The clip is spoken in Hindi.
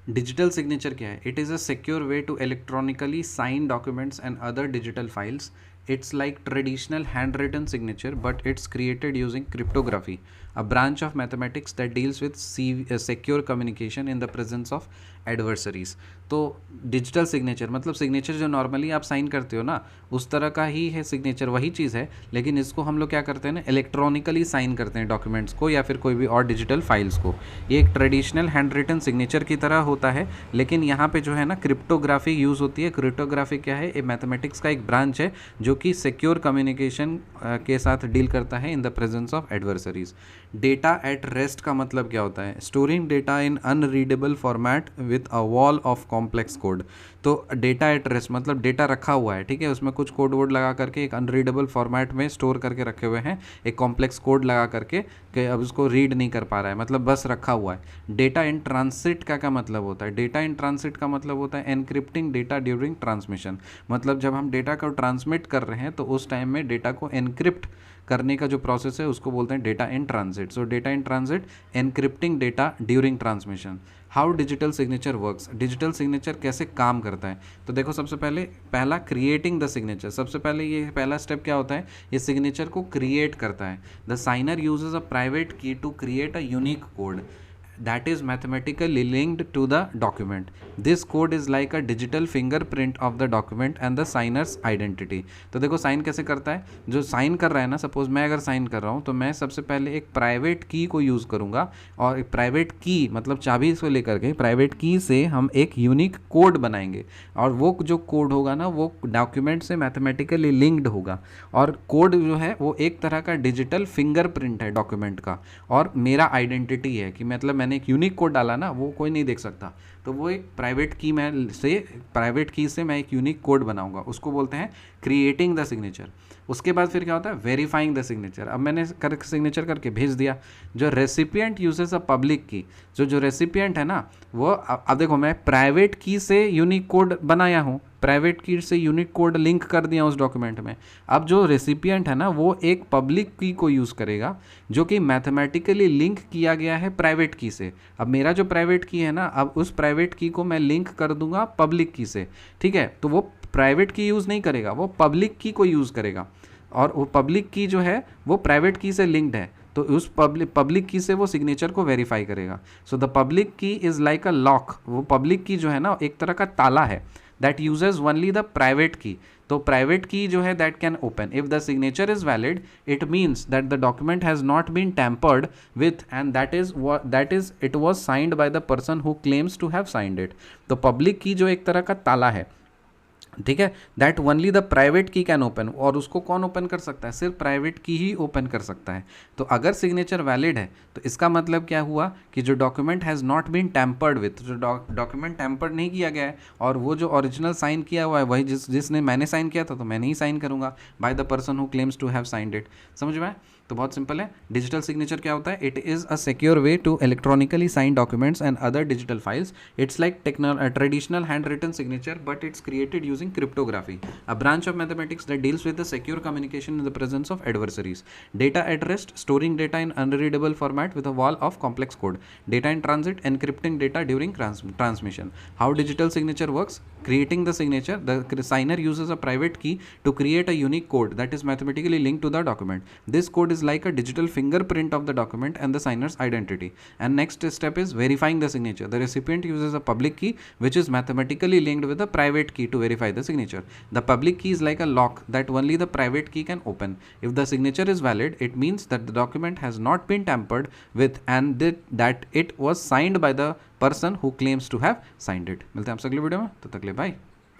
डिजिटल सिग्नेचर क्या है? It is a secure way to electronically sign documents and other digital files. It's like traditional handwritten signature, but it's created using cryptography, a branch of mathematics that deals with secure communication in the presence of adversaries. तो डिजिटल सिग्नेचर मतलब सिग्नेचर जो नॉर्मली आप साइन करते हो ना, उस तरह का ही है सिग्नेचर, वही चीज़ है, लेकिन इसको हम लोग क्या करते हैं ना, इलेक्ट्रॉनिकली साइन करते हैं डॉक्यूमेंट्स को या फिर कोई भी और डिजिटल फाइल्स को. ये एक ट्रेडिशनल हैंड रिटन सिग्नेचर की तरह होता है, लेकिन यहाँ पे जो है ना क्रिप्टोग्राफी यूज़ होती है. क्रिप्टोग्राफी क्या है? ये मैथमेटिक्स का एक ब्रांच है जो कि सिक्योर कम्युनिकेशन के साथ डील करता है in the presence of adversaries. Data at rest का मतलब क्या होता है? Storing data in unreadable format with a wall of complex code. तो डेटा एट रेस्ट मतलब डेटा रखा हुआ है, ठीक है, उसमें कुछ कोड वर्ड लगा करके एक अनरीडेबल फॉर्मेट में स्टोर करके रखे हुए हैं, एक कॉम्प्लेक्स कोड लगा करके कि अब उसको रीड नहीं कर पा रहा है, मतलब बस रखा हुआ है. डेटा इन ट्रांसिट का क्या मतलब होता है? डेटा इन ट्रांसिट का मतलब होता है एनक्रिप्टिंग डेटा ड्यूरिंग ट्रांसमिशन. मतलब जब हम डेटा को ट्रांसमिट कर रहे हैं तो उस टाइम में डेटा को एनक्रिप्ट करने का जो प्रोसेस है उसको बोलते हैं data in transit. So data in transit, एनक्रिप्टिंग data during transmission. How digital signature works. Digital signature कैसे काम करता है? तो देखो, सबसे पहले पहला क्रिएटिंग द सिग्नेचर. सबसे पहले ये पहला स्टेप क्या होता है? ये सिग्नेचर को क्रिएट करता है. The signer uses a private key to create a unique code that is mathematically linked to the document. This code is like a digital fingerprint of the document and the signer's identity. तो देखो साइन कैसे करता है. जो साइन कर रहा है ना, सपोज मैं अगर साइन कर रहा हूँ तो मैं सबसे पहले एक प्राइवेट की को यूज़ करूँगा, और एक प्राइवेट की मतलब चाबी से लेकर के प्राइवेट की से हम एक यूनिक कोड बनाएंगे, और वो जो कोड होगा ना वो डॉक्यूमेंट से मैथमेटिकली लिंक्ड होगा. और कोड जो है वो एक तरह का डिजिटल फिंगरप्रिंट है डॉक्यूमेंट का, और मेरा आइडेंटिटी है कि मतलब मैंने एक यूनिक कोड डाला ना, वो कोई नहीं देख सकता. तो वो एक प्राइवेट की से मैं एक यूनिक कोड बनाऊंगा, उसको बोलते हैं क्रिएटिंग द सिग्नेचर. उसके बाद फिर क्या होता है? Verifying the signature. अब मैंने सिग्नेचर करके भेज दिया. जो recipient uses a public key, जो रेसिपिएंट है ना वो, अब देखो मैं प्राइवेट की से यूनिक कोड बनाया हूँ, प्राइवेट की से यूनिक कोड लिंक कर दिया उस डॉक्यूमेंट में. अब जो रेसिपिएंट है ना वो एक पब्लिक की को यूज़ करेगा जो कि मैथमेटिकली लिंक किया गया है प्राइवेट की से. अब मेरा जो प्राइवेट की है ना, अब उस प्राइवेट की को मैं लिंक कर दूंगा पब्लिक की से, ठीक है. तो वो प्राइवेट की यूज़ नहीं करेगा, वो पब्लिक की को यूज़ करेगा, और वो पब्लिक की जो है वो प्राइवेट की से लिंक्ड है, तो उस पब्लिक की से वो सिग्नेचर को वेरीफाई करेगा. So the public key is like a lock. वो पब्लिक की जो है ना एक तरह का ताला है, that uses only the private key. तो प्राइवेट की जो है that can open. If the signature is valid it means that the document has not been tampered with, and that is it was signed by the person who claims to have signed it. तो पब्लिक की जो एक तरह का ताला है, ठीक है, दैट ओनली द प्राइवेट की कैन ओपन. और उसको कौन ओपन कर सकता है? सिर्फ प्राइवेट की ही ओपन कर सकता है. तो अगर सिग्नेचर वैलिड है तो इसका मतलब क्या हुआ कि जो document has not been tampered with, जो डॉक्यूमेंट टैम्पर्ड नहीं किया गया है, और वो जो ओरिजिनल साइन किया हुआ है वही जिसने मैंने साइन किया था, तो मैंने ही साइन करूंगा by the person who claims to have signed it. समझ में? तो बहुत सिंपल है. डिजिटल सिग्नेचर क्या होता है? It is a secure way to electronically sign documents and other digital files. It's like traditional handwritten signature, but it's created using cryptography, a branch of mathematics that deals with the secure communication in the presence of adversaries. Data at rest, storing data in unreadable format with a wall of complex code. Data in transit, encrypting data during transmission. How digital signature works? Creating the signature, the signer uses a private key to create a unique code that is mathematically linked to the document. This code is like a digital fingerprint of the document and the signer's identity. And next step is verifying the signature. The recipient uses a public key which is mathematically linked with a private key to verify the signature. The public key is like a lock that only the private key can open. If the signature is valid, it means that the document has not been tampered with and that it was signed by the person who claims to have signed it. मिलते हैं आपसे अगले वीडियो में, तब तक के लिए बाय.